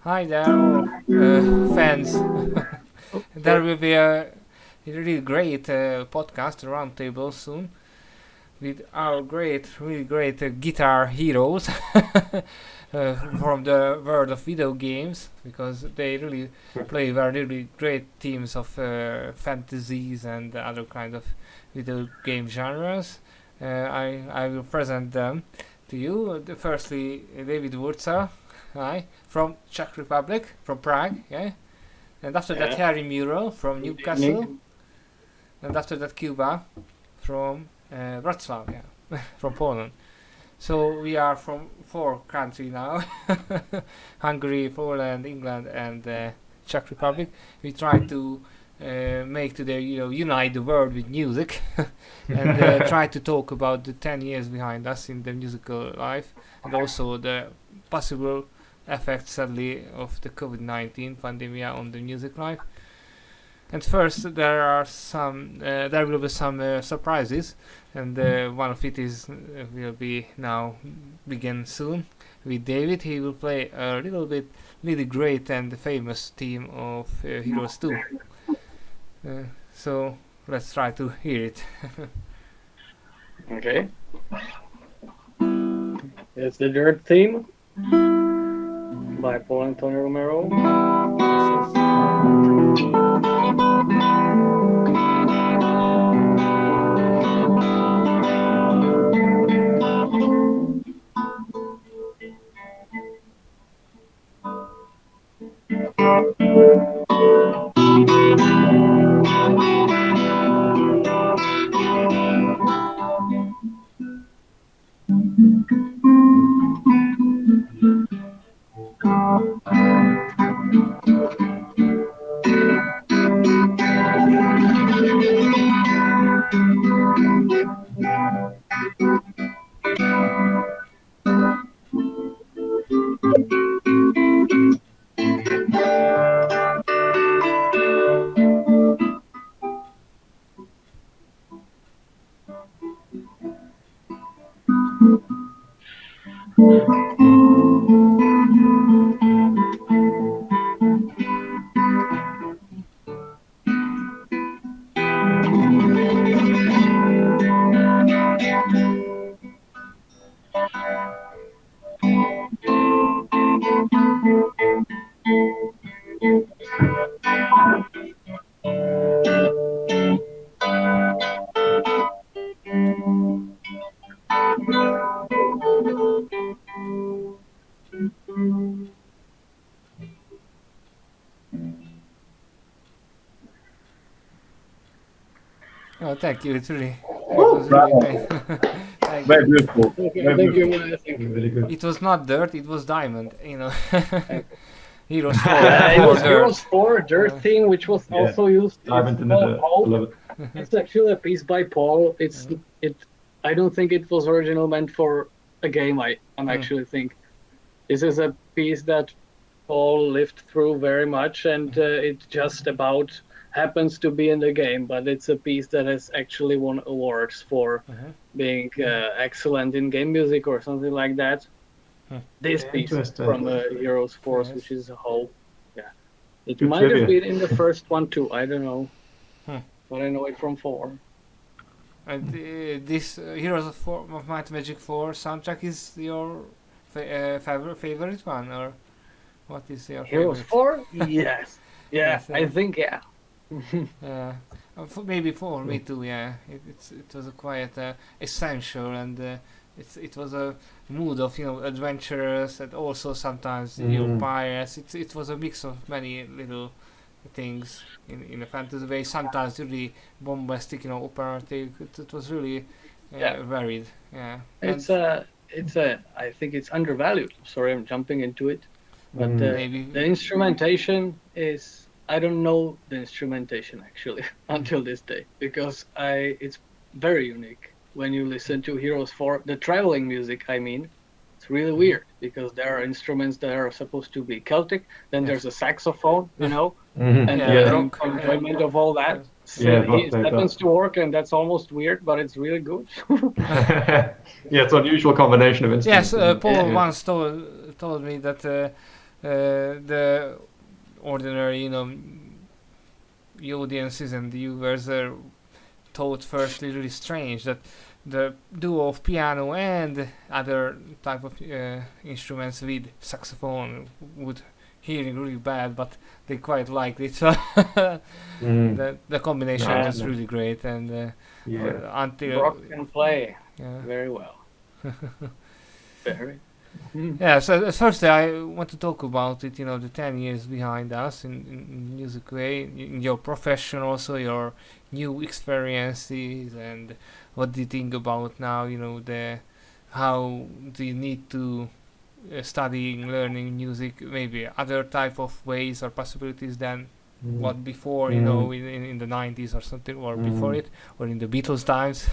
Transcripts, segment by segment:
Hi there, all fans. There will be a really great podcast, Roundtable, soon with our really great guitar heroes from the world of video games, because they really play very really great themes of fantasies and other kind of video game genres. I will present them to you. Firstly, David Wurczel, hi, from Czech Republic, from Prague, yeah. And after that, Harry Murrell from Newcastle. And after that, Kuba from Wrocław, yeah, from Poland. So we are from 4 countries now: Hungary, Poland, England, and Czech Republic. We try to make today, unite the world with music, and try to talk about the 10 years behind us in the musical life, and also the possible effects, sadly, of the COVID-19 pandemic on the music life. And first, there will be some surprises, and one of it will be now begin soon with David. He will play a little bit really great and famous theme of Heroes 2. So let's try to hear it. Okay. It's the Dirt theme by Paul Antony Romero. Oh, thank you. It was really great. Very beautiful. Thank Very you. Really good. It was not dirt, it was diamond, Heroes 4. It was Dirt. Heroes 4 Dirt theme, which was also used. Diamond in the dirt. I love it. It's actually a piece by Paul. I don't think it was original meant for a game. I'm actually think this is a piece that Paul lived through very much, and it just about happens to be in the game. But it's a piece that has actually won awards for being excellent in game music or something like that. This piece from Heroes Force, which is a whole, it Good might trivia. have been in the first one too. I don't know, but I know it from 4. And this Heroes of Might and Magic 4 soundtrack is your favorite one, or what is your Heroes favorite? 4? Yes. Yeah, Yes, I think maybe for me too. Yeah, it was a quite essential, and it was a mood of adventurous, and also sometimes pirates. It was a mix of many little things in a fantasy way. Sometimes really bombastic, operatic. It was really varied. Yeah, I think it's undervalued. Sorry, I'm jumping into it, but maybe the instrumentation is. I don't know the instrumentation actually until this day, because it's very unique when you listen to Heroes 4. The traveling music, I mean, it's really weird because there are instruments that are supposed to be Celtic, then there's a saxophone, and the enjoyment of all that. So it happens to work, and that's almost weird, but it's really good. It's an unusual combination of instruments. Yes, Paul once told me that the ordinary, audiences and viewers thought firstly really strange that the duo of piano and other type of instruments with saxophone would hearing really bad, but they quite liked it. So the combination was really great, and until Rock can play yeah. very well. Very. Yeah, so firstly I want to talk about it, the 10 years behind us in music way, in your profession also, your new experiences, and what do you think about now, how do you need to studying, learning music, maybe other type of ways or possibilities than what before, in the 90s or something, or before it, or in the Beatles times.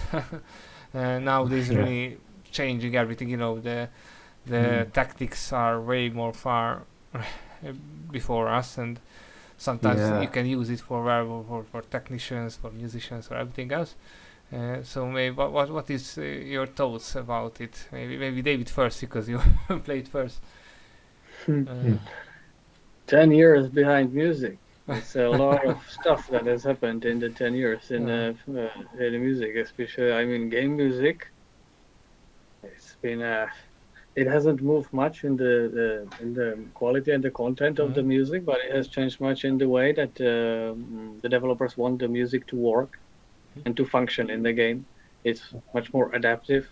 Nowadays really changing everything, the tactics are way more far before us, and sometimes you can use it for technicians, for musicians, or everything else. So maybe what is your thoughts about it? Maybe David first, because you played first. 10 years behind music. It's a lot of stuff that has happened in the 10 years in the music, especially game music. It's been it hasn't moved much in the quality and the content of the music, but it has changed much in the way that the developers want the music to work and to function in the game. It's much more adaptive,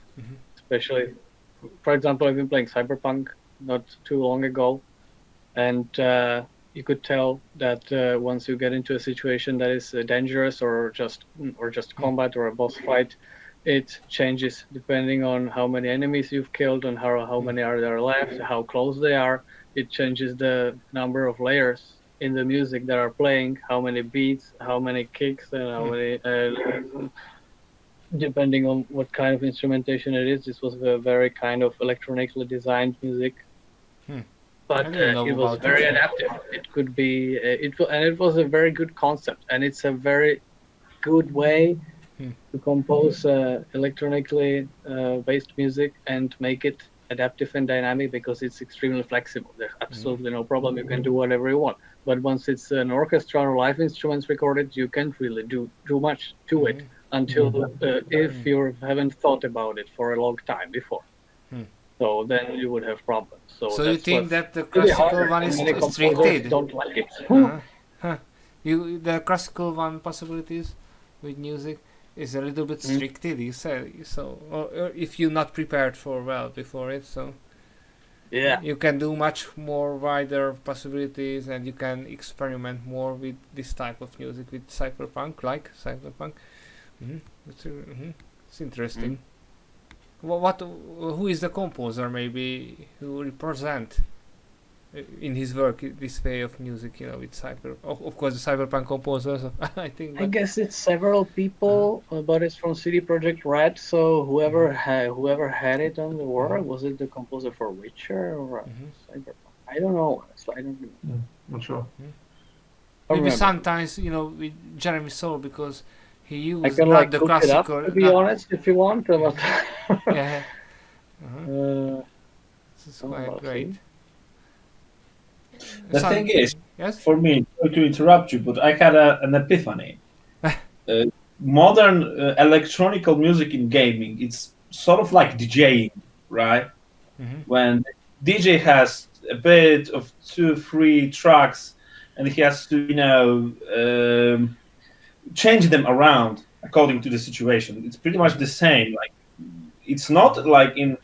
especially, for example, I've been playing Cyberpunk not too long ago, and you could tell that once you get into a situation that is dangerous or just combat or a boss fight, it changes depending on how many enemies you've killed and how many are there left, how close they are. It changes the number of layers in the music that are playing, how many beats, how many kicks, and how many, depending on what kind of instrumentation it is. This was a very kind of electronically designed music, but it was very adaptive. It could be, it was a very good concept, and it's a very good way to compose electronically based music and make it adaptive and dynamic, because it's extremely flexible. There's absolutely no problem. You can do whatever you want. But once it's an orchestra or live instruments recorded, you can't really do much to it until if you haven't thought about it for a long time before. So then you would have problems. So you think that the classical one is restricted? Don't like it. The classical one possibilities with music is a little bit restricted, you say, so, or if you're not prepared for before it, so you can do much more wider possibilities, and you can experiment more with this type of music, with cyberpunk. It's interesting. Who is the composer, maybe, who represent in his work this way of music, with of course the cyberpunk composers, I think. I guess it's several people, but it's from CD Projekt Red. So whoever had it on the work, was it the composer for Witcher or Cyberpunk? I don't know. I don't know. Not sure. Maybe sometimes with Jeremy Soule, because he used I can not the look classical. It up, to be honest, if you want. But Yeah. This is quite great. The thing is, yes? for me, sorry to interrupt you, but I had an epiphany. Modern electronical music in gaming, it's sort of like DJing, right? When DJ has a bit of 2-3 tracks, and he has to, change them around according to the situation. It's pretty much the same. Like, it's not like in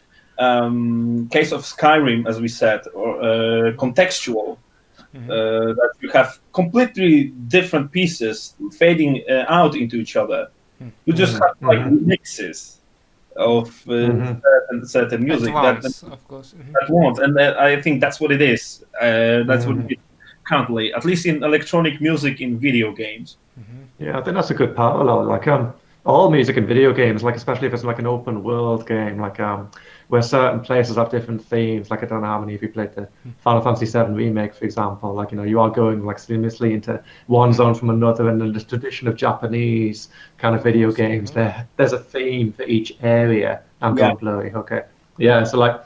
case of Skyrim, as we said, or contextual, that you have completely different pieces fading out into each other. You just have like mixes of certain music at once, of course. At once, and I think that's what it is. That's what it is currently, at least in electronic music in video games. Yeah, I think that's a good parallel. Like all music in video games, like especially if it's like an open world game, like where certain places have different themes. Like I don't know how many of you played the Final Fantasy VII remake, for example. Like you are going like seamlessly into one zone from another, and in the tradition of Japanese kind of video games, there's a theme for each area. I'm going blurry. Okay, yeah. So like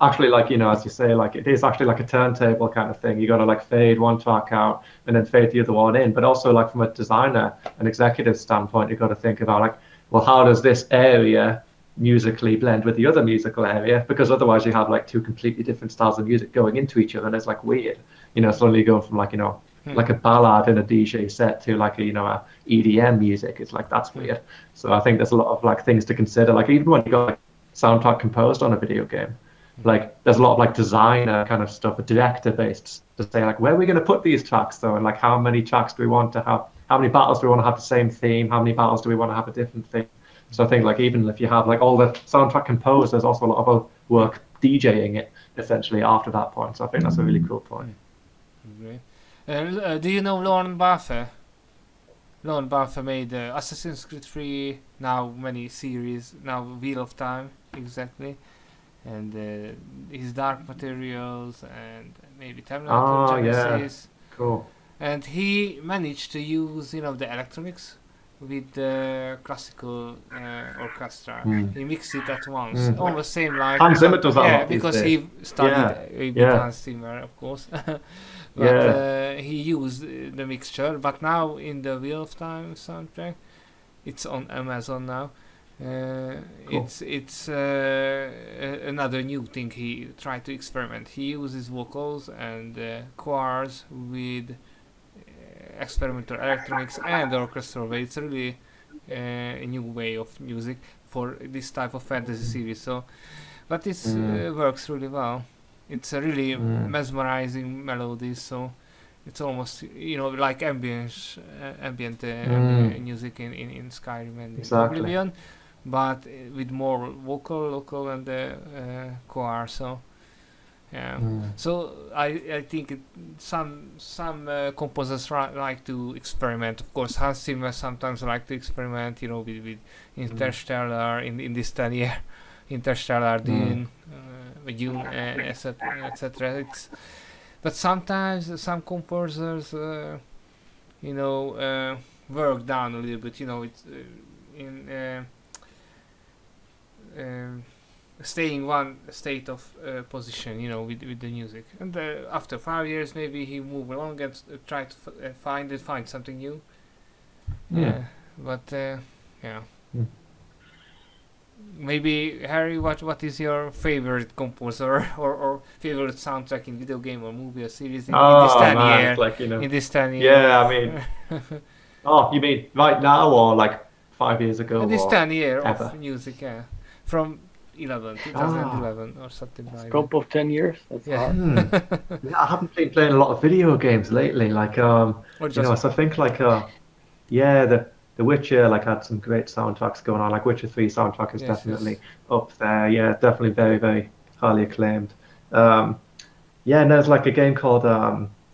actually, like, as you say, like it is actually like a turntable kind of thing. You got to like fade one track out and then fade the other one in. But also, like from a designer and executive standpoint, you got to think about like, well, how does this area musically blend with the other musical area? Because otherwise, you have like two completely different styles of music going into each other, and it's like weird. Suddenly going from like like a ballad in a DJ set to like a EDM music. It's like that's weird. So I think there's a lot of like things to consider. Like even when you got like soundtrack composed on a video game, like there's a lot of like designer kind of stuff, director based to say like where are we going to put these tracks though, and like how many tracks do we want to have, how many battles do we want to have the same theme, how many battles do we want to have a different theme. So I think like even if you have like all the soundtrack composed, there's also a lot of work DJing it essentially after that point. So I think that's a really cool point. Great. Do you know Lauren Bartha? Lauren Bartha made Assassin's Creed 3, now many series, now Wheel of Time, exactly. And his Dark Materials and maybe Terminator Genesis. Yeah. Cool. And he managed to use, the electronics with the classical orchestra. He mixed it at once. Almost same like Hans Zimmer does that. Yeah, because he studied with Hans Zimmer, of course. But he used the mixture. But now in the Wheel of Time soundtrack, it's on Amazon now. Cool. It's another new thing he tried to experiment. He uses vocals and choirs with experimental electronics and orchestral way. It's really a new way of music for this type of fantasy series. So, but it works really well. It's a really mesmerizing melody. So it's almost like ambient music in Skyrim and exactly. Oblivion, but with more vocal and choir. So. Yeah. So I think some composers like to experiment. Of course, Hans Zimmer sometimes like to experiment. With Interstellar in this 10 year, Interstellar, Dune, etc. But sometimes some composers, work down a little bit. It's staying one state of position, with the music, and after 5 years maybe he move along and try to find something new. Maybe Harry, what is your favorite composer or favorite soundtrack in video game or movie or series in this 10 year? Like, in this 10 year. Yeah, I mean, you mean right now or like 5 years ago? In this 10 year ever? of music, from 2011 or something like that. Scope of 10 years? That's hard. I haven't been playing a lot of video games lately. Like, so I think like, The Witcher like had some great soundtracks going on. Like Witcher 3 soundtrack is definitely up there. Yeah, definitely very, very highly acclaimed. And there's like a game called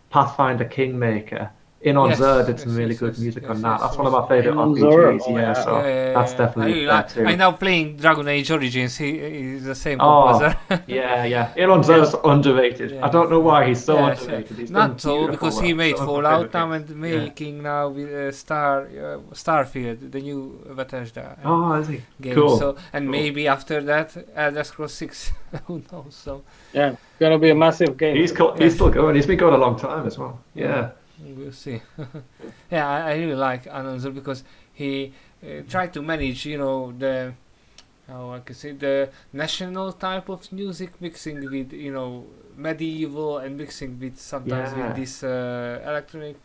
Pathfinder Kingmaker. Zerd did some really good music on that. That's one of my favorite RPGs. That's definitely there too. I'm now playing Dragon Age Origins. He's the same composer. Zerd's underrated. I don't know why he's so underrated. He's not so, because he made Fallout now and making now with Starfield, the new Bethesda is he? game. Cool. So maybe after that, Elder Scrolls 6. Who knows? So it's gonna be a massive game. He's still going. He's been going a long time as well. Yeah. We'll see. I really like Anonzer because he tried to manage, the national type of music, mixing with, medieval and mixing with sometimes with this electronic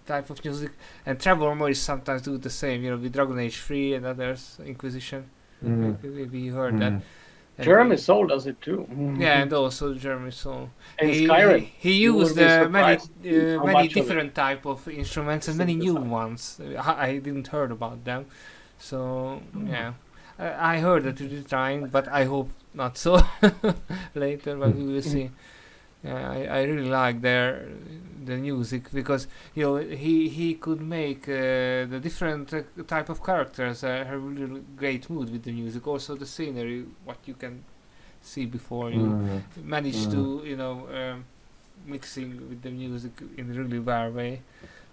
type of music. And Trevor Morris sometimes do the same, with Dragon Age 3 and others, Inquisition. Maybe you heard that. Jeremy Soule does it too. Yeah, and also Jeremy Soule. And Skyrim. He used many different type of instruments and many new ones. I didn't heard about them. So I heard that it is trying, but I hope not so later. But we will see. I really like the music because he could make the different type of characters have really great mood with the music. Also the scenery, what you can see before you manage to mixing with the music in a really rare way.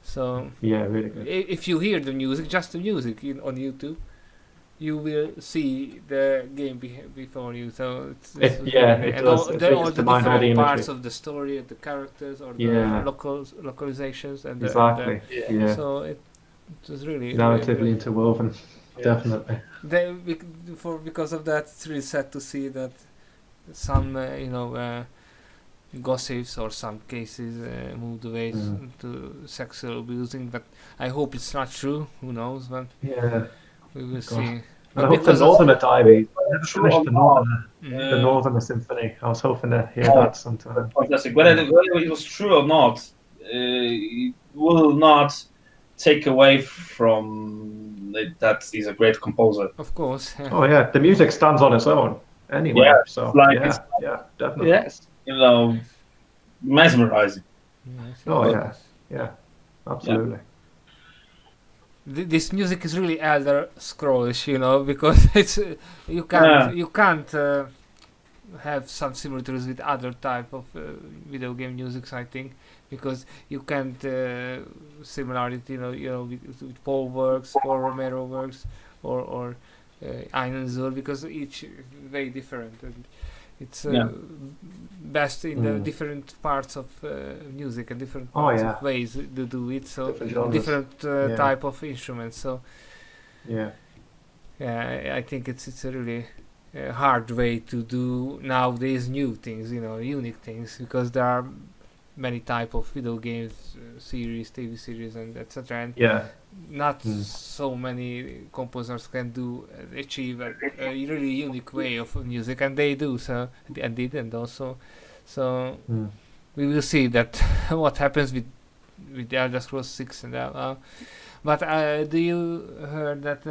So really good. If you hear the music, just the music on YouTube, you will see the game before you. So it's It and does. all It the, brings all to the mind all the different imagery. parts of the story, the characters, or the Yeah. localizations, and Exactly. Yeah. so it was really Narratively interwoven. Yes. Definitely. because of that, it's really sad to see that some gossips or some cases moved away to sexual abusing. But I hope it's not true. Who knows? But Yeah. we will God. see. And But I hope the because of Northerner Diary. I never True finished or the not? Northerner, the Northerner Symphony. I was hoping to hear Oh, that sometime. Fantastic. Whether it was true or not, it will not take away from it that he's a great composer. of course. Oh yeah, the music stands on its own anyway. Yeah, So it's definitely. Yes. Mesmerizing. Yes, Oh yes. yeah, absolutely. This music is really Elder Scrollish, because it's you can't have some similarities with other type of video game music, I think, because you can't similarity, with Paul Romero works, or Einzel, because each very different, and it's best in the different parts of music and different parts of ways to do it. So different type of instruments. So I think it's a really hard way to do nowadays new things, unique things, because there are many type of video games, series, TV series, and etc. And not so many composers can achieve a really unique way of music, and they do so, and did, and also. So we will see that what happens with the Elder Scrolls 6 and but do you heard that?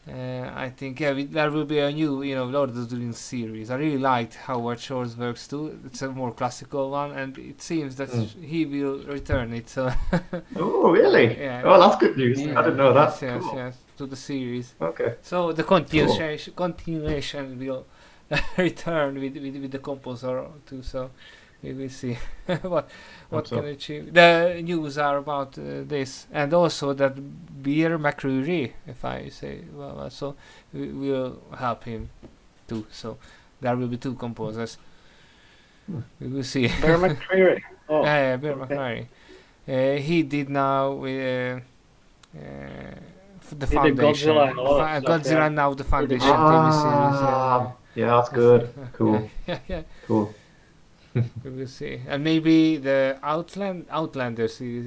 I think there will be a new Lord of the Rings series. I really liked Howard Shore's works too. It's a more classical one, and it seems that he will return it. So oh really? Yeah. Oh, that's good news. I didn't know that. Yes, to the series. Okay. So the continuation will return with the composer too. So we will see what can achieve. The news are about this, and also that Beer McCreary, if I say well, so we will help him too. So there will be two composers. We will see. Bear McCreary. Oh, yeah, Beer McCreary. He did now with the Foundation. Godzilla and all that stuff, Godzilla now the Foundation TV series. Yeah, that's good. Cool. Yeah. Cool. We will see, and maybe the Outlander series,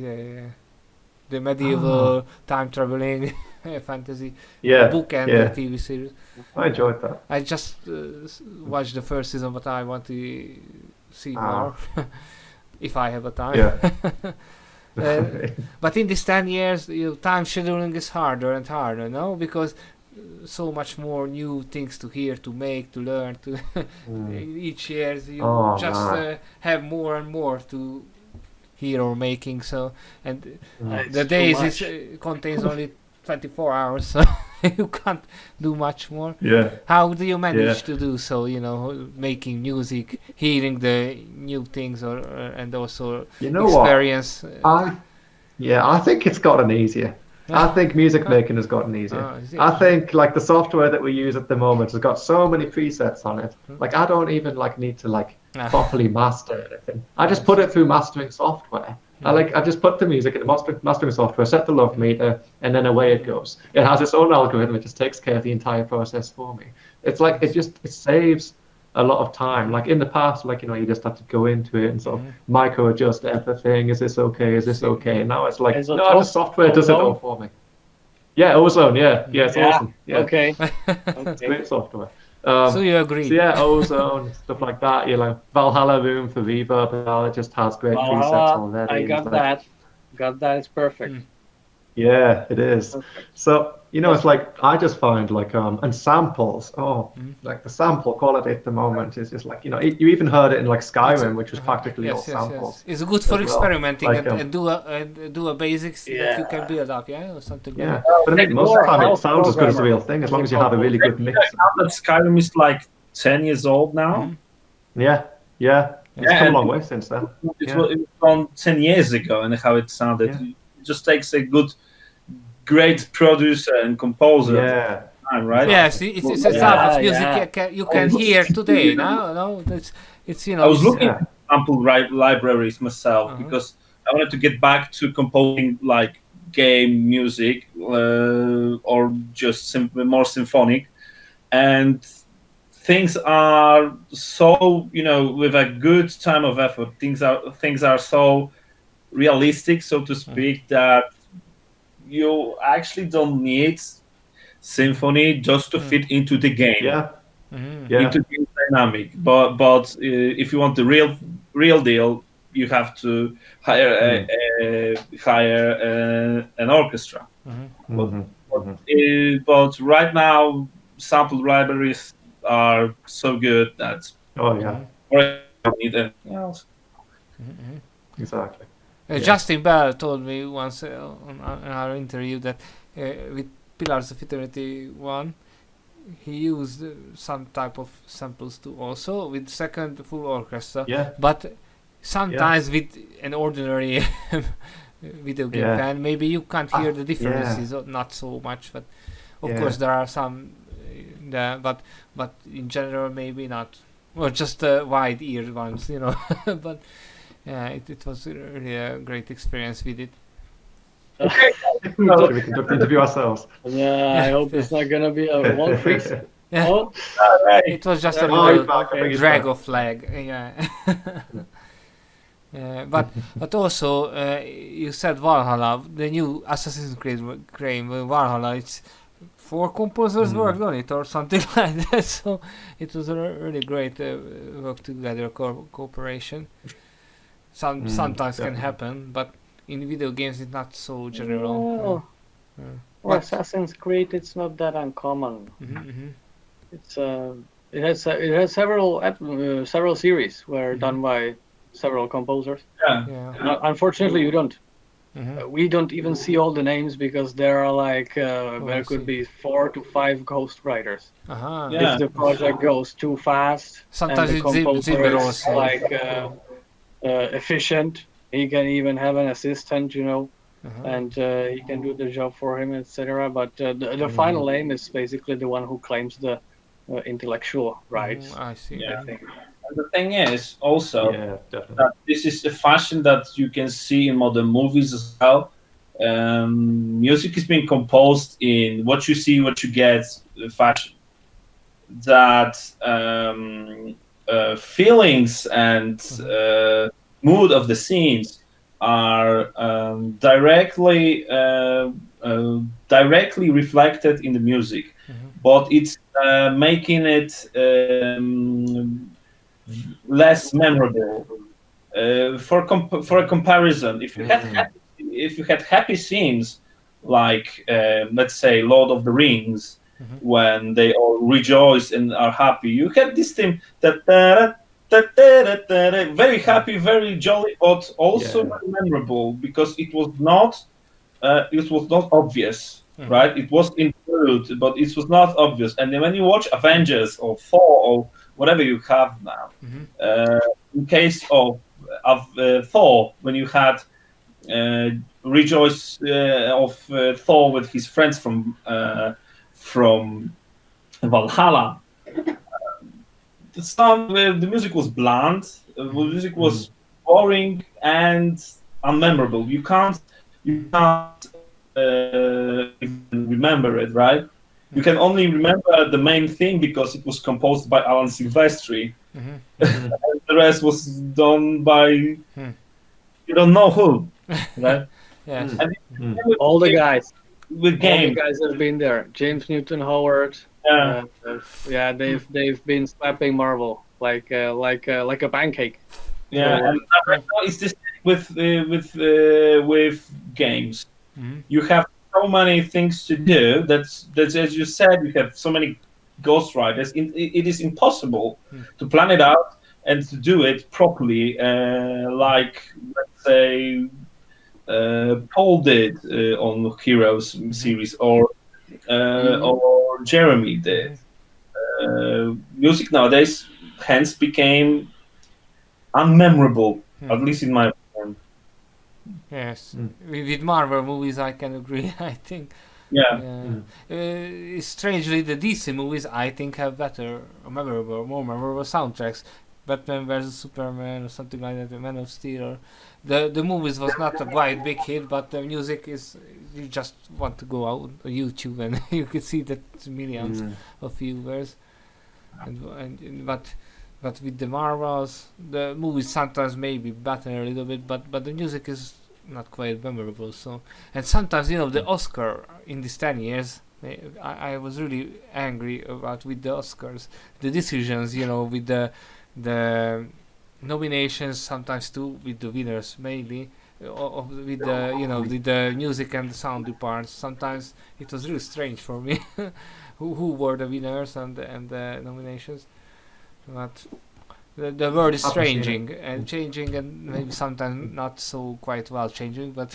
the medieval time traveling fantasy book and the TV series. I enjoyed that. I just watched the first season, but I want to see more if I have a time. Yeah. But in these 10 years, time scheduling is harder and harder, no? Because so much more new things to hear, to make, to learn. To each year, you have more and more to hear or making. So, and the days contains only 24 hours, so you can't do much more. Yeah. How do you manage to do so? Making music, hearing the new things, and also experience. I think it's gotten easier. I think music making has gotten easier. I think like the software that we use at the moment has got so many presets on it. Like I don't even need to properly master anything. I just put it through mastering software. I just put the music in the mastering software, set the love meter, and then away it goes. It has its own algorithm. It just takes care of the entire process for me. It's like it saves a lot of time. Like in the past, you just have to go into it and sort of micro adjust everything. Is this okay? Is this okay? Now it's like the software does it all for me. Yeah, Ozone. Yeah, it's awesome. Yeah. Okay. Great software. So you agree? So Ozone, stuff like that. Valhalla Room for reverb. It just has great presets already. I got that. It's perfect. Yeah, it is. So it's like I just find and samples. Like the sample quality at the moment is just you even heard it in Skyrim, which was practically all samples. It's good for experimenting and do a basics that you can build up, or something. Yeah, but I mean most of the time it sounds as good as the real thing, as long as you have a really good mix. Now that Skyrim is 10 years old now. Yeah. It's come a long way since then. It was from 10 years ago, and how it sounded. It just takes a good great producer and composer, Yeah. time, right? Yes, it's a Yeah, type of music yeah. you can hear today. No, it's I was looking Yeah. at sample libraries myself because I wanted to get back to composing like game music or just more symphonic, and things are so with a good time of effort. Things are so realistic, so to speak, that you actually don't need symphony just to fit into the game, Yeah. Mhm. Yeah. into the dynamic. But if you want the real deal, you have to hire an orchestra. But, Mhm. but right now, sample libraries are so good that Oh yeah. or I don't need anything else. Mhm. Exactly. Yeah. Justin Bell told me once on our interview that with Pillars of Eternity 1, he used some type of samples too, also with second full orchestra. Yeah. But sometimes with an ordinary video game fan, maybe you can't hear the differences, not so much. But of course, there are some, but in general, maybe not. Or just wide-eared ones, but. Yeah, it was really a great experience with it. Okay. So we conduct the interview ourselves. Yeah, I hope it's not gonna be a one freeze. Yeah. Oh, It was just a Oh, little okay. drag of flag. Yeah. But also you said Valhalla, the new Assassin's Creed game Valhalla. It's 4 composers worked on it or something like that. So it was a really great work together cooperation. Sometimes can happen, but in video games it's not so general. For Assassin's Creed, it's not that uncommon. It's it has several series were done by several composers. Yeah. Unfortunately, you don't. We don't even see all the names because there are like there could be 4 to 5 ghostwriters. Yeah. If the project goes too fast, Sometimes and the it's composer Zimmer is also. like efficient, he can even have an assistant, and he can do the job for him, etc. But the final aim is basically the one who claims the intellectual rights. I see. Yeah. I think. And the thing is also definitely. that this is a fashion that you can see in modern movies as well. Music is being composed in what you see, what you get fashion. That feelings and mood of the scenes are directly reflected in the music, but it's making it less memorable. For a comparison, if you had happy scenes like let's say Lord of the Rings, when they all rejoice and are happy, you had this theme that very happy, very jolly, but also very memorable because it was not obvious, right? It was included, but it was not obvious. And then when you watch Avengers or Thor or whatever you have now, in case of Thor, when you had rejoice of Thor with his friends from Valhalla, the music was bland. The music was boring and unmemorable. You can't even remember it, right? You can only remember the main thing because it was composed by Alan Silvestri. And the rest was done by you don't know who, right? Yes. And All the guys. with All the games, guys have been there. James Newton Howard. yeah, They've been slapping Marvel like a pancake. yeah. So, And right now it's this with games. You have so many things to do. That's as you said. You have so many ghostwriters. It is impossible to plan it out and to do it properly. Like let's say Paul did on Heroes series, or Jeremy did. Music nowadays hence became unmemorable, at least in my opinion. Yes, with Marvel movies I can agree. I think. Yeah. Strangely, the DC movies I think have better, more memorable soundtracks. Batman vs Superman or something like that, the Man of Steel. Or the movies was not a quite big hit, but the music is. You just want to go out on YouTube and you can see that millions of viewers. But with the Marvels, the movies sometimes may be better a little bit, but the music is not quite memorable. So, and sometimes the Oscar in these 10 years, I was really angry about with the Oscars, the decisions, with the nominations, sometimes too with the winners mainly, with the with the music and the sound departments. Sometimes it was really strange for me who were the winners and the nominations, but. The world is changing and maybe sometimes not so quite well changing, but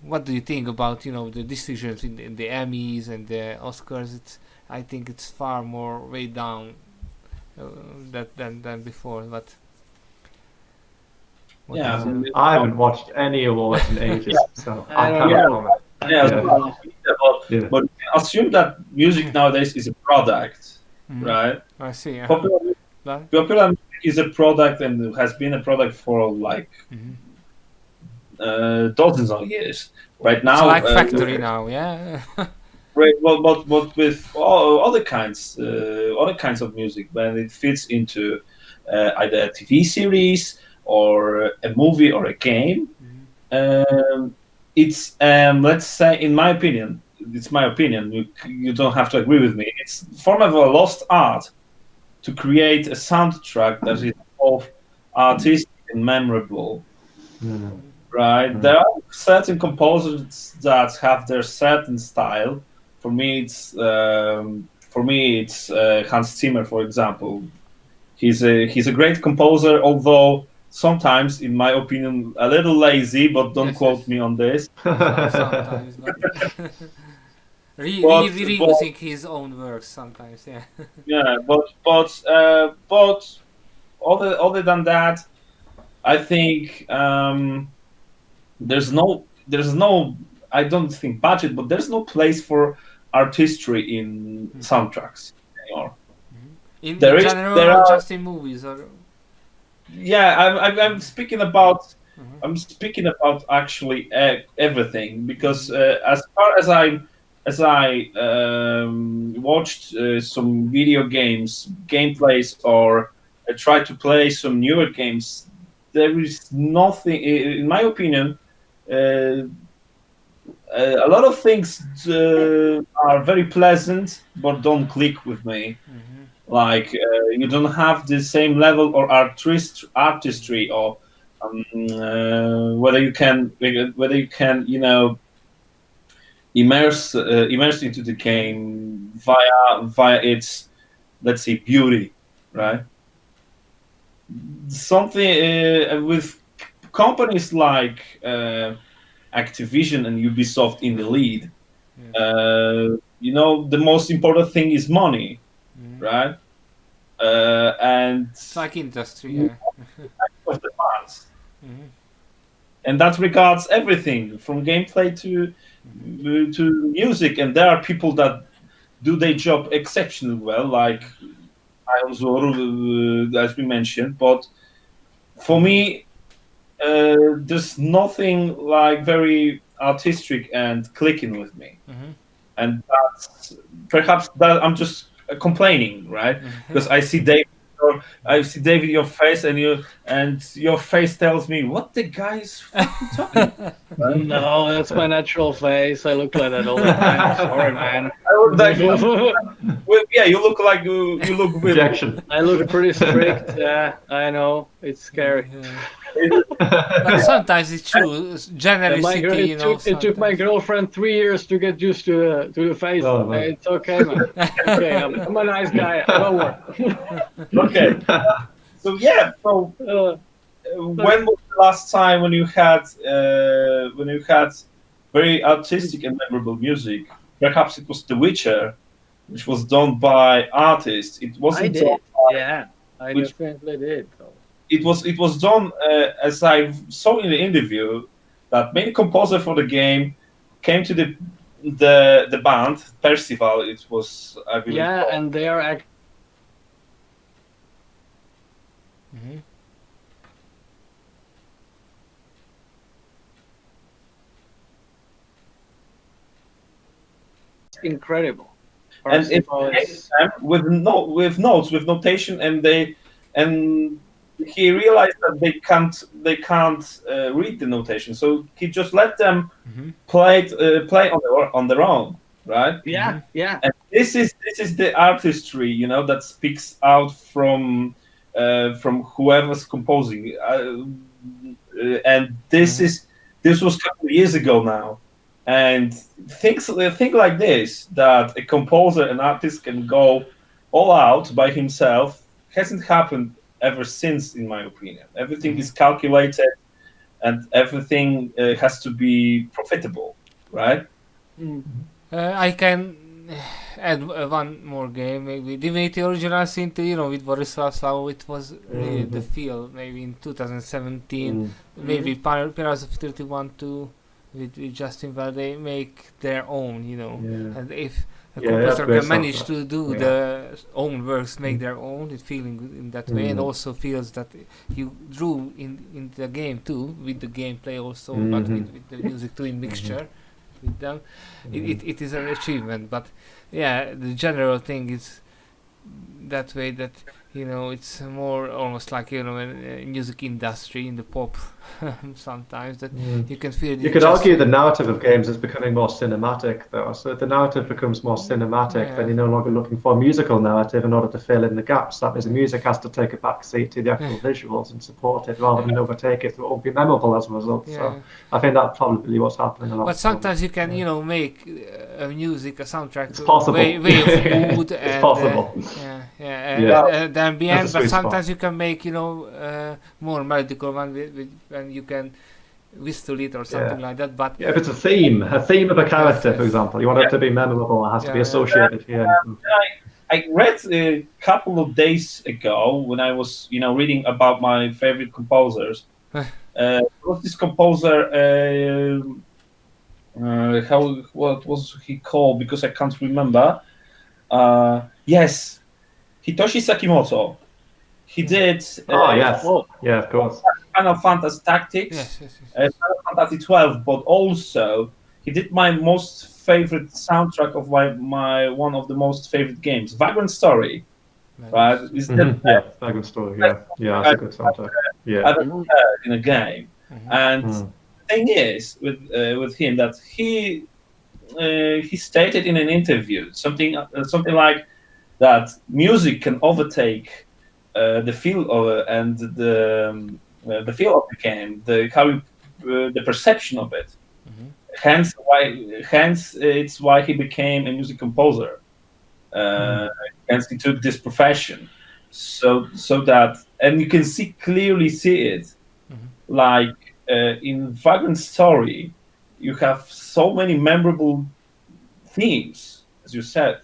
what do you think about the decisions in the Emmys and the Oscars? I think it's far more way down than before. But I haven't watched any awards in ages, so I cannot comment. But assume that music nowadays is a product. Right. I see. Popular music is a product and has been a product for like dozens of years. Right now, it's like factory now, yeah. Right. Well, but with other kinds of music, when it fits into either a TV series or a movie or a game, it's let's say, in my opinion. It's my opinion. You don't have to agree with me. It's a form of a lost art to create a soundtrack that is both artistic and memorable. Right? There are certain composers that have their certain style. For me, it's Hans Zimmer, for example. He's a great composer, although sometimes, in my opinion, a little lazy. But don't quote me on this. Sometimes. Reusing his own works sometimes, yeah. Yeah, but other than that, I think there's no I don't think budget, but there's no place for artistry in soundtracks anymore. In general, just in movies, or yeah, I'm speaking about. I'm speaking about actually everything, because as far as I watched some video gameplays, or tried to play some newer games, there is nothing, in my opinion. A lot of things are very pleasant, but don't click with me. Like you don't have the same level or artistry, or whether you can immerse into the game via its, let's say, beauty, right? Something with companies like Activision and Ubisoft in the lead. The most important thing is money, right? And it's like industry, yeah. Of the fans. And that regards everything from gameplay to music. And there are people that do their job exceptionally well, like Ion Zoru, as we mentioned. But for me, there's nothing like very artistic and clicking with me. And that's perhaps that I'm just complaining, right? Because I see David, your face, and your face tells me what the guy is talking about. No, that's my natural face. I look like that all the time. Sorry, man. Yeah, you look like you look rejection. I look pretty strict. Yeah, I know. It's scary. But sometimes it's true. Genericity, it took my girlfriend 3 years to get used to the face. Oh, it's okay, man. Okay, I'm a nice guy. Don't worry. Okay. So yeah. So when was the last time when you had very artistic and memorable music? Perhaps it was The Witcher, which was done by artists. It wasn't. I definitely did. Though. it was done as I saw in the interview that main composer for the game came to the band Percival. It was, I believe. Yeah, called. and they are Mhm. incredible. And it Percival is with notes, with notation, and he realized that they can't read the notation, so he just let them Mhm. play on their own, right? yeah, yeah. And this is the artistry, that speaks out from whoever's composing, and this was a couple of years ago now, and think like this, that a composer, an artist can go all out by himself, hasn't happened ever since, in my opinion. Everything is calculated, and everything has to be profitable, right? Mm. I can add one more game, maybe Divinity Original Sin 2, with Borislavslau. It was really the feel, maybe in 2017, maybe Pirates of 31 too, with Justin, where they make their own, and if a composer can manage to do the own works, make their own, it's feeling good in that way, and also feels that you drew in the game too, with the gameplay also, but with the music too in mixture with them. It is an achievement, but yeah, the general thing is that way, that it's more almost like in music industry, in the pop sometimes, that you can feel you could argue the narrative of games is becoming more cinematic, though. So if the narrative becomes more cinematic, then you're no longer looking for a musical narrative in order to fill in the gaps. That means the music has to take a back seat to the actual visuals and support it rather than overtake it. It won't be memorable as a result. So I think that's probably what's happening a lot. But sometimes you can make a music, a soundtrack, it's possible. way of mood it's and possible. the ambient, but sometimes you can make more melodical one when you can whistle it or something like that. But if it's a theme of a character, for example, you want it to be memorable, it has to be associated here. I read a couple of days ago, when I was reading about my favorite composers. There was this composer, what was he called, because I can't remember. Yes, Hitoshi Sakimoto. He did. Yes. Yeah, of course. Final Fantasy Tactics, Final Fantasy 12, but also he did my most favorite soundtrack of my one of the most favorite games, Vagrant Story. Right? Vagrant Story. Yeah, that's a good soundtrack. I've heard in a game, and the thing is with him that he stated in an interview something like that music can overtake the feel of it, and the feel of the game, the perception of it. Hence it's why he became a music composer. Hence he took this profession, so that, and you can clearly see it, like in Vagrant Story, you have so many memorable themes, as you said,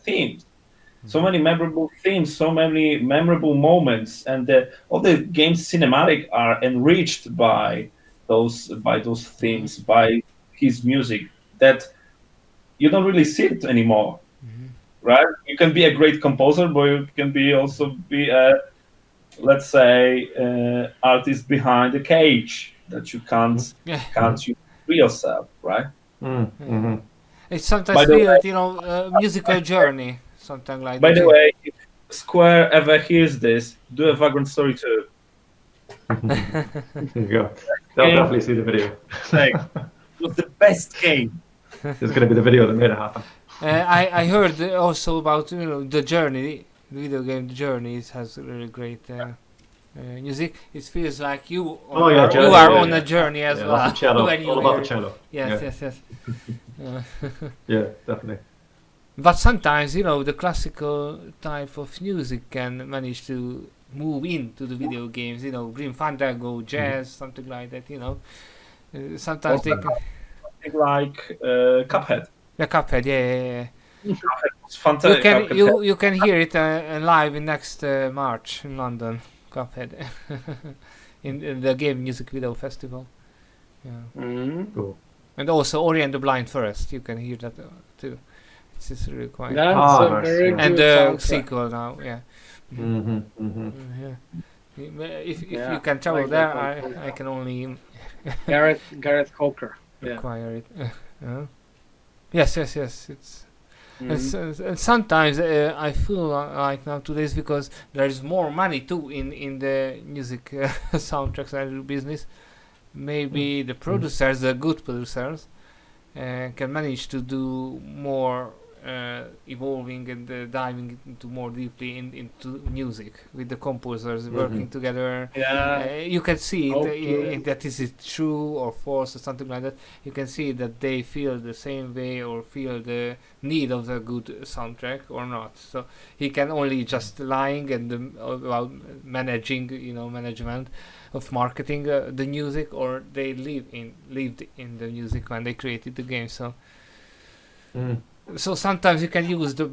so many memorable themes, so many memorable moments, and all the game's cinematic are enriched by those themes, by his music, that you don't really see it anymore. Right? You can be a great composer, but you can also be a, let's say, artist behind the cage that you can't free yourself, right? It's sometimes feel musical journey, something like that. By the way, if Square ever hears this, do a Vagrant Story too. There you go. They'll definitely see the video. It was the best game. There's going to be the video that made it happen. I heard also about the journey, the video game journey. It has really great music. It feels like you are on a journey as well. Cello. All about the cello. Yes. Yeah, definitely. But sometimes the classical type of music can manage to move into the video games. Grim Fandango, jazz, something like that. Sometimes they can. Like Cuphead. Yeah, Cuphead. Yeah. Cuphead was fantastic. You can hear it live in next March in London. Cuphead in the game music video festival. Yeah. Cool. And also Ori and the Blind Forest, you can hear that too. It's just really quite. That's a nice, very yeah. good And the soundtrack. sequel now, yeah. Yeah. If you can travel like there, that one. I can only Gareth Coker. Yeah. acquire it. Yes. It's Mhm. and sometimes I feel like nowadays, because there is more money too in the music soundtracks and business. Maybe the producers, the good producers, can manage to do more evolving and diving into more deeply into music with the composers working together. Yeah. You can see it, Okay. that is it true or false or something like that. You can see that they feel the same way or feel the need of the good soundtrack or not. So he can only just lying and about managing, management of marketing the music, or they lived in the music when they created the game. So sometimes you can use the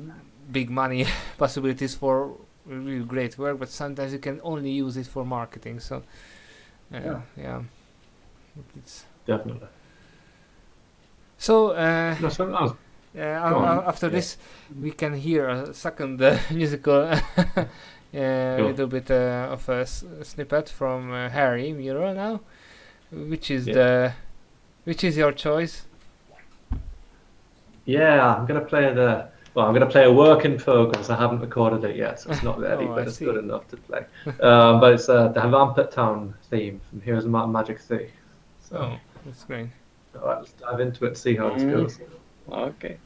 big money possibilities for really great work, but sometimes you can only use it for marketing. So yeah. It's Definitely. so No, sometimes. after this we can hear a second musical little bit of a snippet from Harry Murrell now, which is your choice. Yeah, I'm gonna play a work in progress. I haven't recorded it yet, so it's not ready, Oh, I but it's see. good enough to play. But it's the Rampart Town theme from Heroes of Might and Magic 3. So, Oh, that's great. all right, let's dive into it and see how this goes. Okay.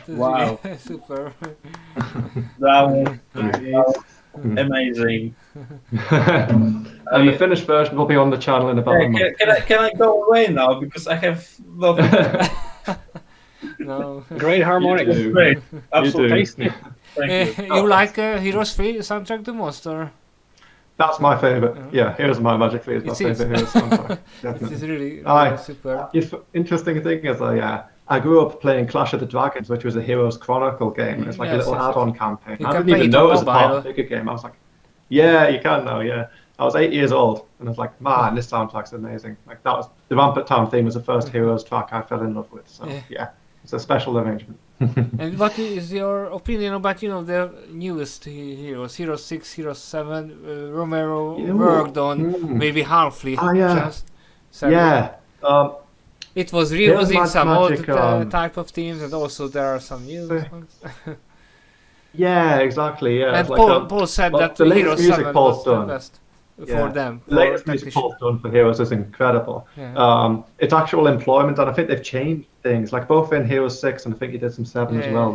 Wow. Super. That was Nice. amazing. And the finished version will be on the channel in about a month. Can I go away now, because I have nothing. No. Great harmonics. You do. Great, You absolutely. do. Tasty. Thank you. You like Heroes 3 soundtrack the most, or That's my favourite. Yeah, Heroes of Might and Magic 3 is my It seems- favourite Heroes soundtrack. this Definitely. is really Aye. super. The interesting thing is, I grew up playing Clash of the Dragons, which was a Heroes Chronicle game. It's like a Yes, little yes, add-on campaign. You I can didn't play even it on know it was a part of mobile. a bigger game. I was like, yeah, you can now, yeah. I was 8 years old, and I was like, man, this soundtrack's amazing. Like, that was the Rampart Town theme was the first Heroes track I fell in love with. So Yeah. yeah, It's a special arrangement. And what is your opinion about the newest heroes, Hero 6, Hero 7? Romero worked on maybe halfly. Just yeah. It was reusing some old type of themes, and also there are some new ones. Yeah, exactly. Yeah. And like, Paul said that the Hero latest music 7 Paul's was done the best for them. The latest music Paul's done for Heroes is incredible. Yeah. It's actual employment, and I think they've changed things. Like both in Heroes 6 and I think he did some 7 as well.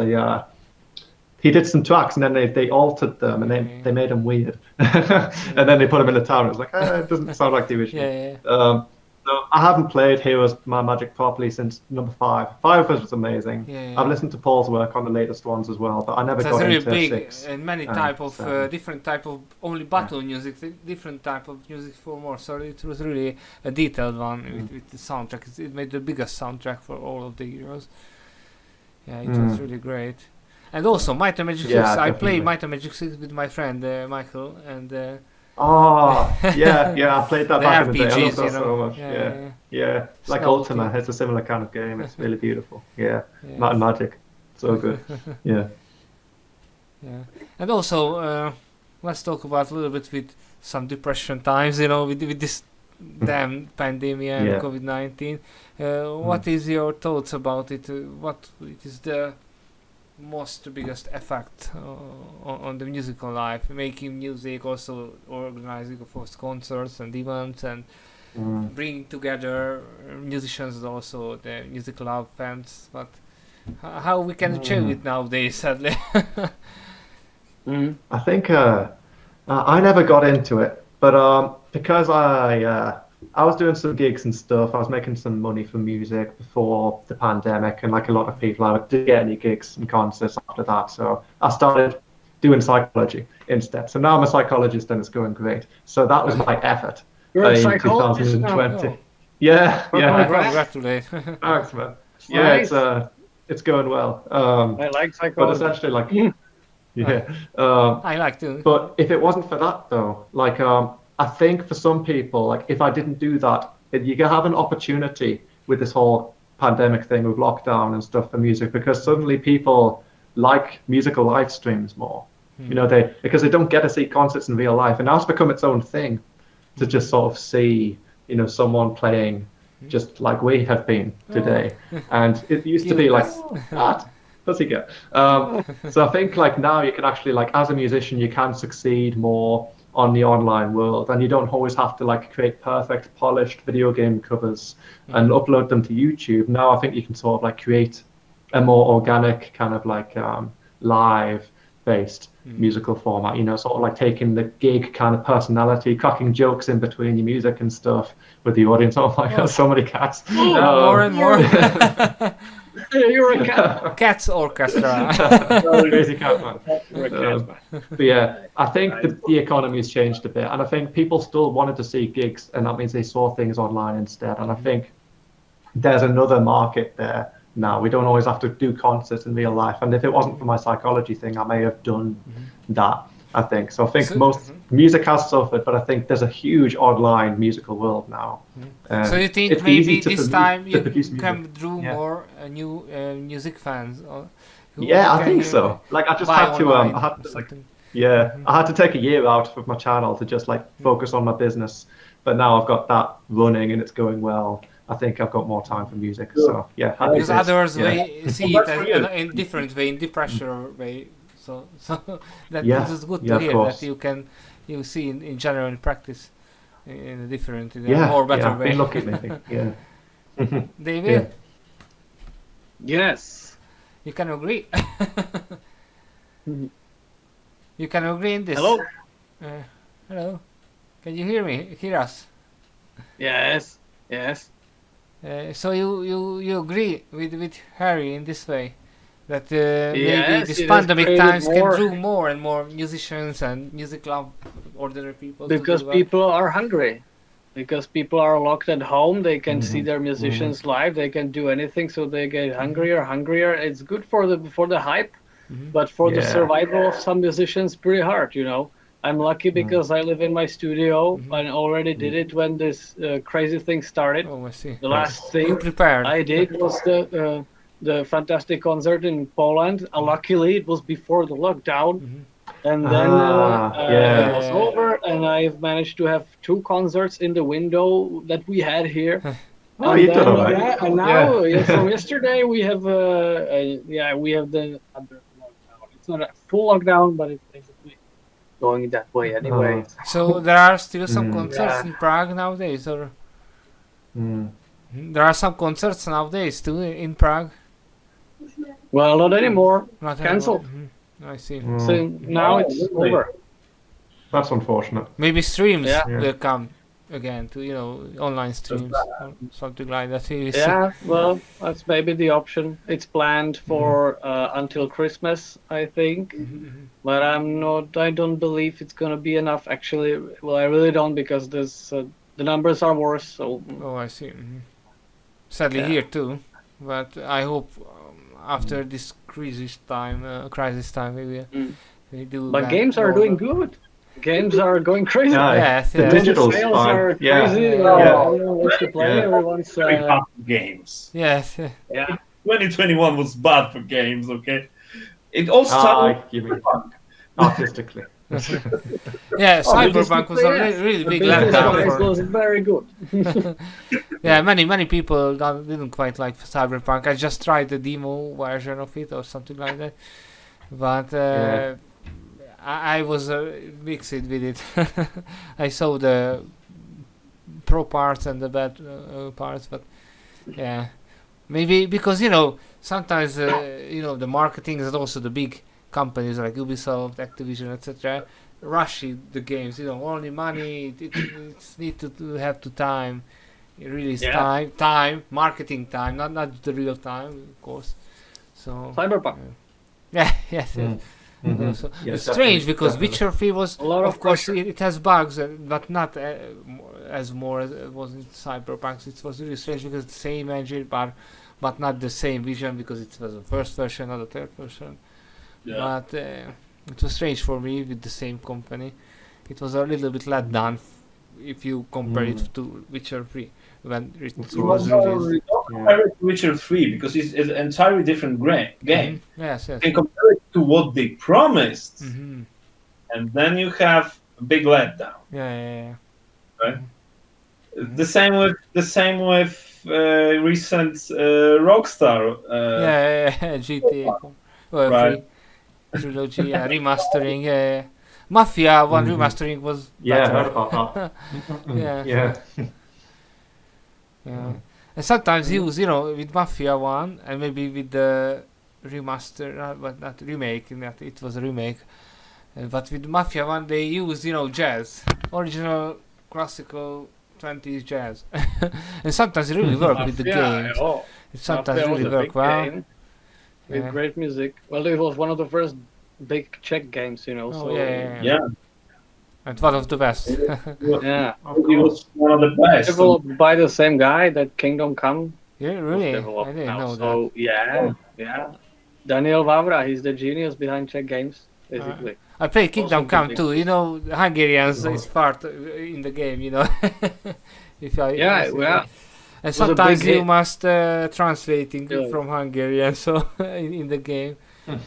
He did some tracks and then they altered them and they made them weird. And then they put them in the town. It was like, it doesn't sound like the original. No, I haven't played Heroes My Magic properly since number 5. 5 was amazing. I've listened to Paul's work on the latest ones as well, but I never got into big 6. And many type of different type of only battle music, different type of music for more. So it was really a detailed one with the soundtrack. It made the biggest soundtrack for all of the heroes. Yeah, it was really great. And also Might and Magic 6. I played Might and Magic 6 with my friend Michael and. I played that back in the day. I love that so much. Yeah. Like Ultima, it's a similar kind of game. It's really beautiful. Might and Magic, so good. Yeah. And also, let's talk about a little bit with some depression times. With this damn pandemic and COVID-19. What is your thoughts about it? What is the biggest effect on the musical life, making music, also organizing of course concerts and events and bringing together musicians and also the music love fans, but how we can achieve it nowadays, sadly. I think I never got into it, but because I was doing some gigs and stuff. I was making some money from music before the pandemic, and like a lot of people, I didn't get any gigs and concerts after that. So I started doing psychology instead. So now I'm a psychologist, and it's going great. So that was my effort You're a in psychologist 2020. now? Yeah. Congratulations. Thanks, man. Nice. Yeah, it's going well. I like psychology. But essentially, like, I like to. But if it wasn't for that, though, like, I think for some people, like if I didn't do that, you can have an opportunity with this whole pandemic thing with lockdown and stuff for music, because suddenly people like musical live streams more. Because they don't get to see concerts in real life, and now it's become its own thing to just sort of see, someone playing just like we have been today. And it used to be like, what? Pussycat. So I think like now you can actually, like, as a musician, you can succeed more on the online world, and you don't always have to like create perfect polished video game covers and upload them to YouTube. Now I think you can sort of like create a more organic kind of like live based musical format, sort of like taking the gig kind of personality, cracking jokes in between your music and stuff with the audience. Oh my god, so many cats. More and more. You're a cat. Cats orchestra. Crazy cat man. But yeah, I think the economy has changed a bit, and I think people still wanted to see gigs, and that means they saw things online instead. And I think there's another market there now. We don't always have to do concerts in real life, and if it wasn't for my psychology thing, I may have done that. I think so. I think most music has suffered, but I think there's a huge online musical world now. So you think maybe this time you can draw more new music fans? I think so. Like I just had to, I had to take a year out of my channel to just like focus on my business. But now I've got that running and it's going well. I think I've got more time for music. So because others may see it in different way, in the pressure way. So that is good to hear that you see in general in practice in a different, more better way. Been lucky maybe. David? Yes. You can agree. You can agree in this. Hello. Hello. Can you hear me? Hear us? Yes. So you agree with Harry in this way? That maybe this pandemic times can draw more and more musicians and music love ordinary people. Because people are hungry. Because people are locked at home, they can see their musicians live. They can do anything, so they get hungrier. It's good for the hype, but for the survival of some musicians, pretty hard. I'm lucky because I live in my studio and already did it when this crazy thing started. Oh, I see. The last thing prepared. I did was the fantastic concert in Poland. Luckily, it was before the lockdown, and then yeah. it was over, and I've managed to have 2 concerts in the window that we had here. Oh, you did all right. Yeah, and now from yesterday we have we have the other lockdown. It's not a full lockdown, but it's basically going that way anyway. So there are still some concerts in Prague nowadays, or there are some concerts nowadays too in Prague. Well, not anymore. Not Cancelled. I see. So now it's over. That's unfortunate. Maybe streams Yeah. will come again to online streams or something like that. Yeah, well, that's maybe the option. It's planned for until Christmas, I think. But I don't believe it's gonna be enough. Actually, well, I really don't, because the numbers are worse. So. Oh, I see. Sadly, here too. But I hope after this crisis time, maybe we do. But games are doing good. Games are going crazy. Yes, the yes. digital Sales are crazy. Everyone wants to play. Everyone's. Very bad for games. Yes. Yeah. 2021 was bad for games. Okay, it all started. You mean artistically. Yeah, Cyberpunk was a really big letdown. It was very good. Yeah, many people didn't quite like Cyberpunk. I just tried the demo version of it or something like that, but I was mixed with it. I saw the pro parts and the bad parts, but yeah, maybe because sometimes the marketing is also the big companies like Ubisoft, Activision, etc. rush the games. Only money. It's need to have to time, release time, marketing time, not the real time, of course. So Cyberpunk. Yes. So it's strange because Witcher 3 was, of course, it has bugs, but not as more as it was in Cyberpunk. It was really strange because it's the same engine, but not the same vision, because it was the first version, not the third version. Yeah. But it was strange for me with the same company. It was a little bit let down if you compare it to Witcher 3 when it was released. Compare it to Witcher 3 because it's an entirely different game. Yes. And compare it to what they promised, and then you have a big letdown. Yeah. Right. The same with recent Rockstar. GTA. Right. Trilogy, remastering. Mafia 1 remastering was better. Yeah. And sometimes use, with Mafia 1 and maybe with the remaster, but not remake, it was a remake. But with Mafia 1 they use, jazz, original classical 20s jazz. And sometimes it really work with the games. It sometimes really work well. Game with great music. Well, it was one of the first big Czech games, so yeah. And one of the best. Yeah. It was one of the best. Developed by the same guy that Kingdom Come. Yeah, really? I didn't know so, that. Yeah. Daniel Vavra, he's the genius behind Czech games, basically. I play Kingdom Come too. The Hungarians is part in the game. And sometimes you must translating from Hungarian, so in the game,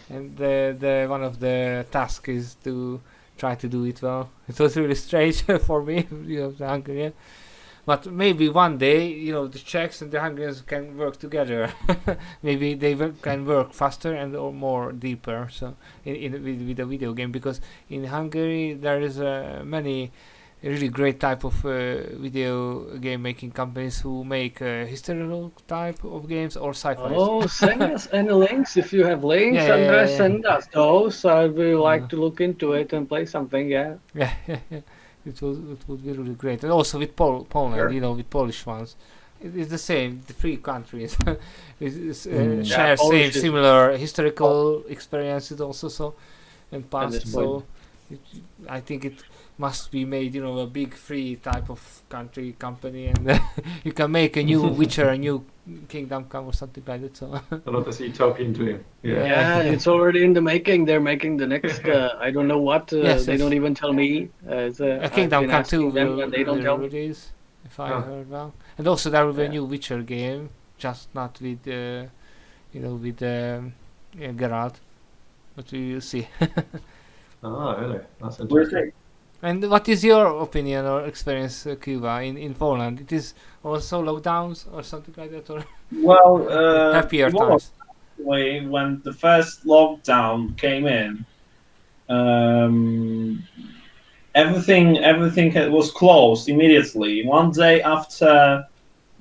and the one of the tasks is to try to do it well. It was really strange for me, the Hungarian. But maybe one day, the Czechs and the Hungarians can work together. Maybe they can work faster and or more deeper. So with a video game, because in Hungary there is many really great type of video game making companies who make historical type of games or sci-fi. Oh, send us any links if you have links. Andres, send us those. I would like to look into it and play something. Yeah. It would be really great. And also with Poland, with Polish ones. It's the same. The three countries share similar historical experiences also. So and past. So I think it must be made, a big free type of company, and you can make a new Witcher, a new Kingdom Come or something like that. So I love this utopian dream. Yeah, it's already in the making. They're making the next. I don't know what. They don't even tell me. A Kingdom Come 2 will release, if I heard well. And also there will be a new Witcher game, just not with with Gerard. What do you see? Oh, really? That's What do you interesting. think? And what is your opinion or experience, Kuba, in Poland? It is also lockdowns or something like that, or Well, happier it was times? when the first lockdown came in. Um, everything was closed immediately. One day after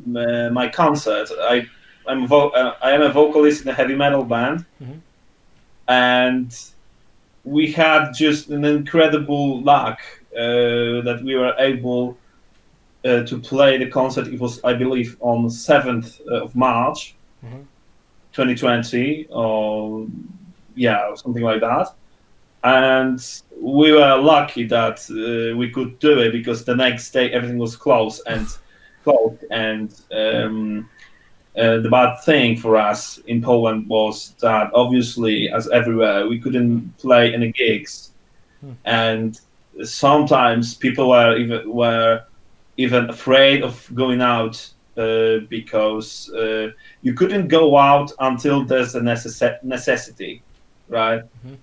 my concert, I am a vocalist in a heavy metal band, Mhm. and we had just an incredible luck that we were able to play the concert. It was, I believe, on 7th of March, Mhm. 2020, or yeah, or something like that. And we were lucky that we could do it because the next day everything was closed. And the bad thing for us in Poland was that obviously, as everywhere, we couldn't play any gigs, Mm. and sometimes people were even afraid of going out because you couldn't go out until there's a necessity, right? Mhm.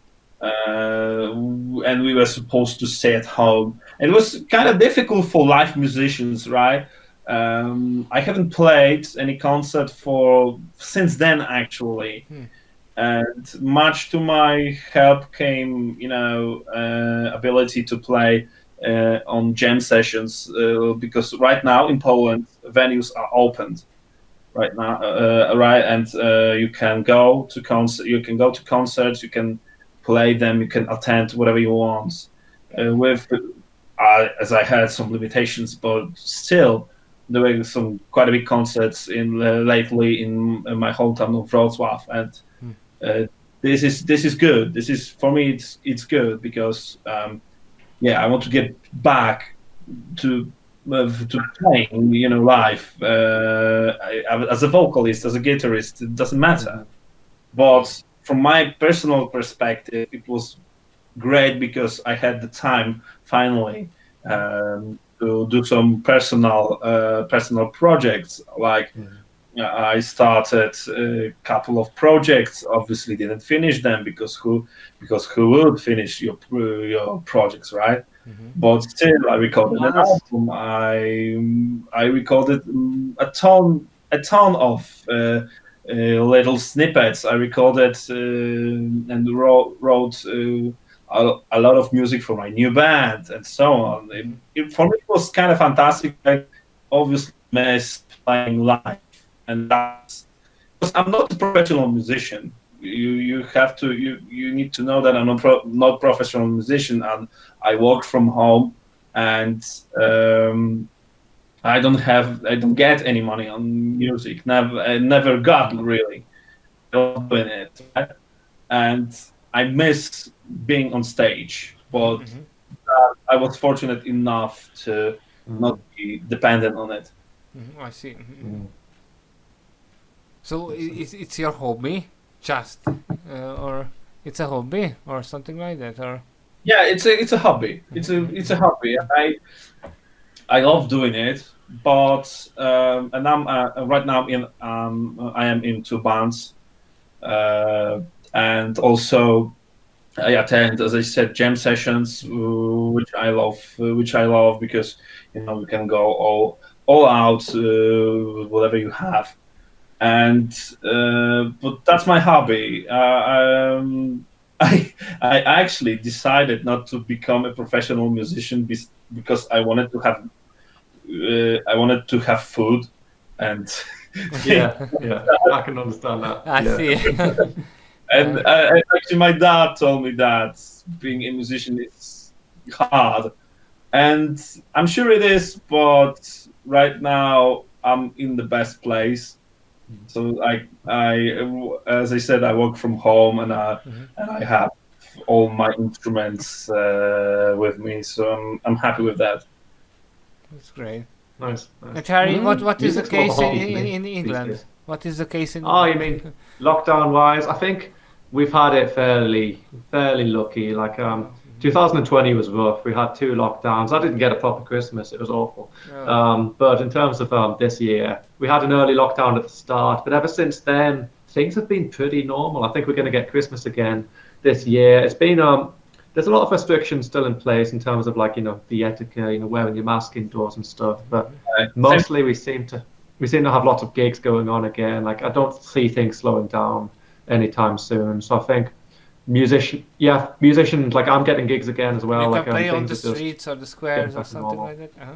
And we were supposed to stay at home. And it was kind of difficult for live musicians, right? I haven't played any concert for since then, actually, Hmm. and much to my help came, ability to play on jam sessions because right now in Poland venues are opened right now, right, and you can go to concerts, you can play them, you can attend whatever you want. With as I had some limitations, but still there were some quite a big concerts lately in my hometown of Wrocław, and Hmm. uh, this is good. This is for me. It's good because I want to get back to playing, live. As a vocalist, as a guitarist, it doesn't matter. Mhm. But from my personal perspective, it was great because I had the time finally to do some personal projects. Like Mhm. I started a couple of projects. Obviously, didn't finish them because who would finish your projects, right? Mhm. But still, I recorded an Nice. album. I recorded a ton of little snippets. I recorded and wrote a lot of music for my new band and so on. Mhm. For me, it was kind of fantastic. I obviously miss playing live, and that's because I'm not a professional musician. You have to you need to know that I'm not professional musician, and I work from home, and I don't get any money on music. I never got really doing it, right? And I miss being on stage, Mhm. but Mhm. I was fortunate enough to not Mhm. be dependent on it. Mhm. I see. Mhm. Mhm. Mhm. So Excellent. it's your hobby, just, or it's a hobby or something like that, or. Yeah, it's a hobby. It's Mhm. a Mhm. it's a hobby. I love doing it, but and I'm right now I am in two bands, uh, and also I attend, as I said, jam sessions, which I love because we can go all out with whatever you have, and but that's my hobby. I actually decided not to become a professional musician because I wanted to have food and things. Yeah, yeah, I can understand that. I Yeah. see. And actually, my dad told me that being a musician is hard, and I'm sure it is. But right now, I'm in the best place. So as I said, I work from home, and Mhm. I have all my instruments with me. So I'm happy with that. That's great. Nice, nice. And Harry, what is the Music's more of a case hobby for me in these England? days. What is the case Oh, in? you mean lockdown wise? I think we've had it fairly lucky. Like 2020 was rough. We had two lockdowns. I didn't get a proper Christmas. It was awful. Oh. But in terms of this year, we had an early lockdown at the start. But ever since then, things have been pretty normal. I think we're going to get Christmas again this year. It's been there's a lot of restrictions still in place in terms of like the etiquette, wearing your mask indoors and stuff. But mostly we seem to have lots of gigs going on again. Like I don't see things slowing down anytime soon. So I think musicians like I'm getting gigs again as well. You like can play on the things are just streets or the squares or something normal. like that. Uh-huh.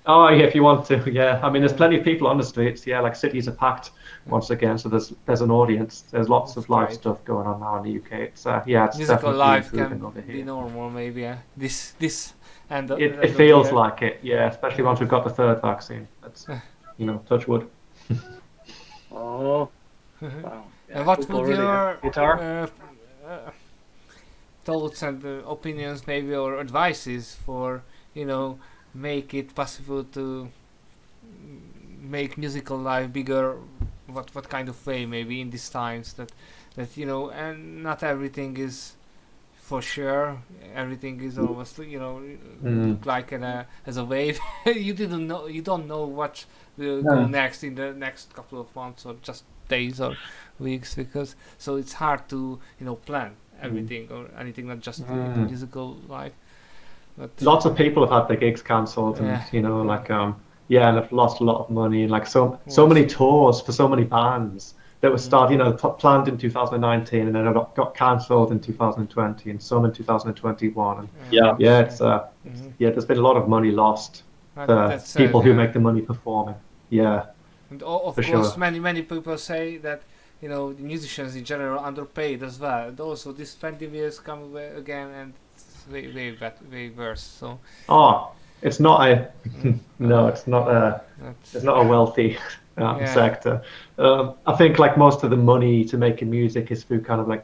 Oh yeah, if you want to, yeah. I mean, there's plenty of people on the streets. Yeah, like cities are packed once again, so there's an audience. There's lots of live stuff going on now in the UK. It's it's musical definitely life improving can over be here. normal, maybe. This and It feels like it, yeah. Especially once we've got the third vaccine. That's touch wood. Oh. Mhm. Wow. And what people would really your have guitar? thoughts and opinions, maybe, or advices for make it possible to make musical life bigger? What kind of way, maybe, in these times that and not everything is for sure. Everything is almost look like as a wave. You don't know what will go next in the next couple of months or just days or weeks, because so it's hard to plan everything or anything, not just the musical life. But Lots of people have had their gigs cancelled, and and have lost a lot of money, and like so many tours for so many bands that were planned in 2019 and then got cancelled in 2020 and some in 2021. And it's there's been a lot of money lost for people who make the money performing. Yeah, and of for course, sure. many people say that the musicians in general are underpaid as well. And also, these 20 years come again, and it's way worse. So. It's not a no. It's not a wealthy sector. I think like most of the money to making music is through kind of like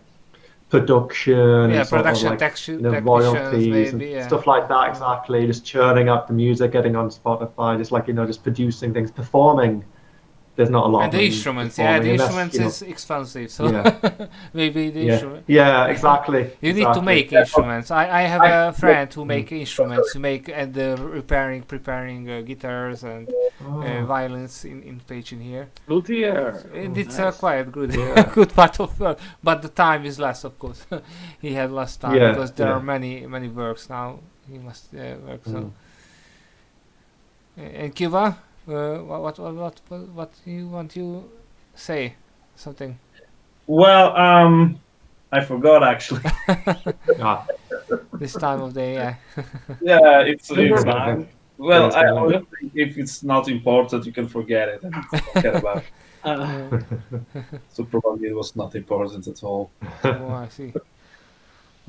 production and sort of like royalties and stuff like that. Exactly, just churning out the music, getting on Spotify, just like just producing things, performing. There's not a lot. And the instruments, the instruments is expensive, so maybe the instrument. Yeah, exactly. You need to make instruments. I have a friend who make instruments, and preparing guitars and violins in page in here. Luthier. It's quite good, good part of work, but the time is less, of course. He had less time because there are many works now. He must work so. And Kuba. What you want to say? Something? Well, I forgot actually. This time of day, yeah, it's well, if it's not important, you can forget it and forget about it. So probably it was not important at all. Oh, I see.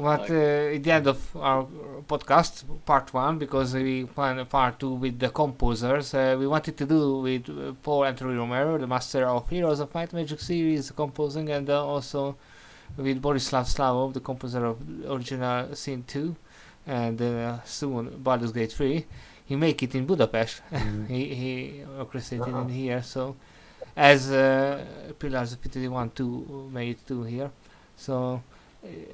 But at the end of our podcast, part 1, because we plan a part 2 with the composers, we wanted to do with Paul Antony Romero, the master of Heroes of Might and Magic series composing, and also with Borislav Slavov, the composer of original Sin 2, and soon Baldur's Gate 3. He make it in Budapest. he orchestrated in here, so as Pillars of Italy 1-2 made too here. So.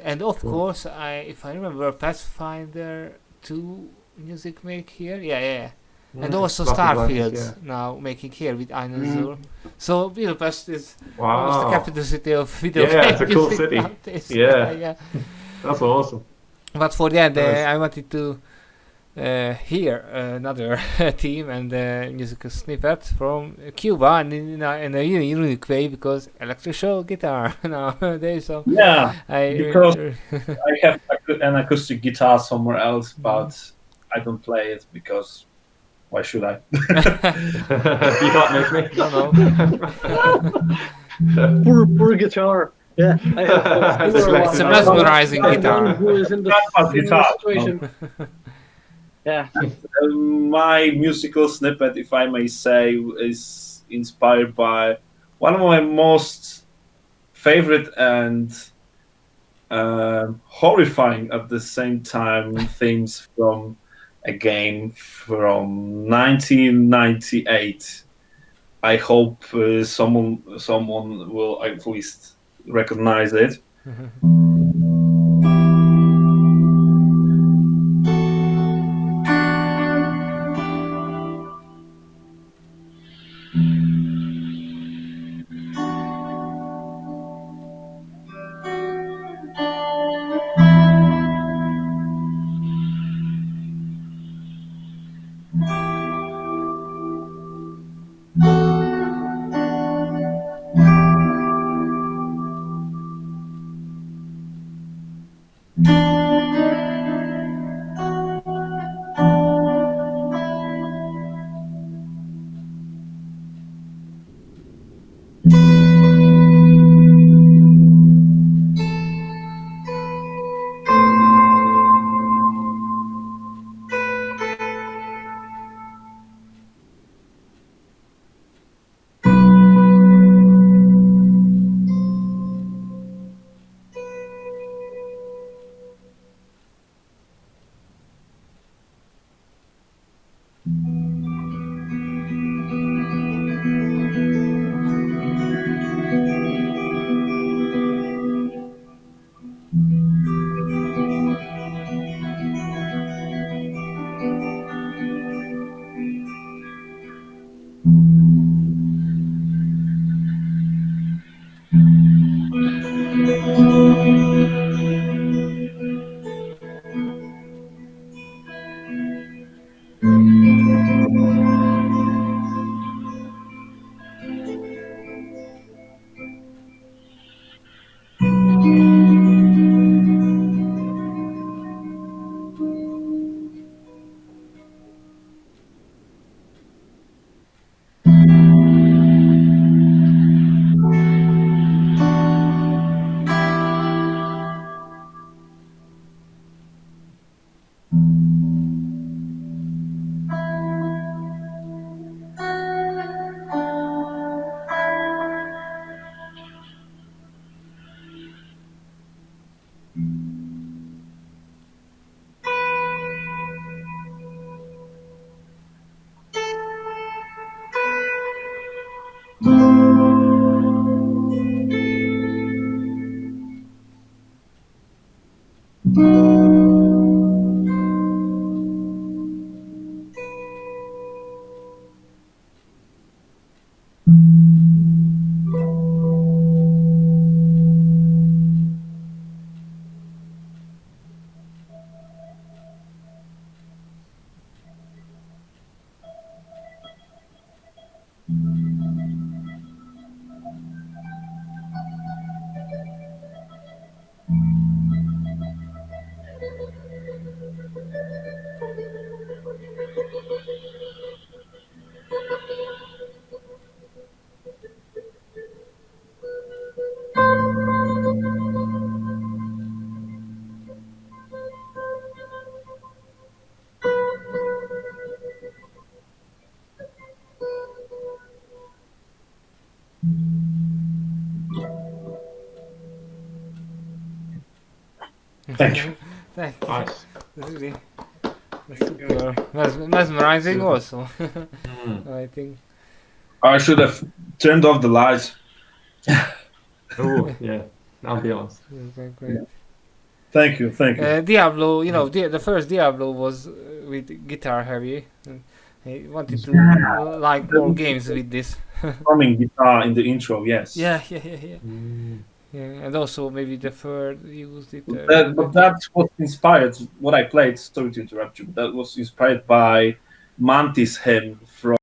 And of course, if I remember, Pathfinder 2 music make here, and also Starfield now making here with Einazur. So Budapest is almost the capital city of video game. It's a cool city. Yeah, that's awesome. But for the end, I wanted to hear another theme and musical snippet from Kuba, and in a unique way, because electric show guitar nowadays. So because I have an acoustic guitar somewhere else, but I don't play it because why should I? You can't make me. No. Poor guitar. Yeah, I have it's a mesmerizing guitar. Who is in the situation? Yeah. My musical snippet, if I may say, is inspired by one of my most favorite and horrifying at the same time themes from a game from 1998. I hope someone will at least recognize it. Thank you. Thank you. Nice. That's really super mesmerizing also. I think. I should have turned off the lights. Oh, yeah. Ambiance. Okay, great. Thank you. Thank you. Diablo, you know, the first Diablo was with guitar heavy. And I wanted to like more games with this. Humming guitar in the intro, yes. Yeah. Mm. Yeah, and also maybe the third used it. But that was inspired. What I played. Sorry to interrupt you. But that was inspired by Mantis hymn from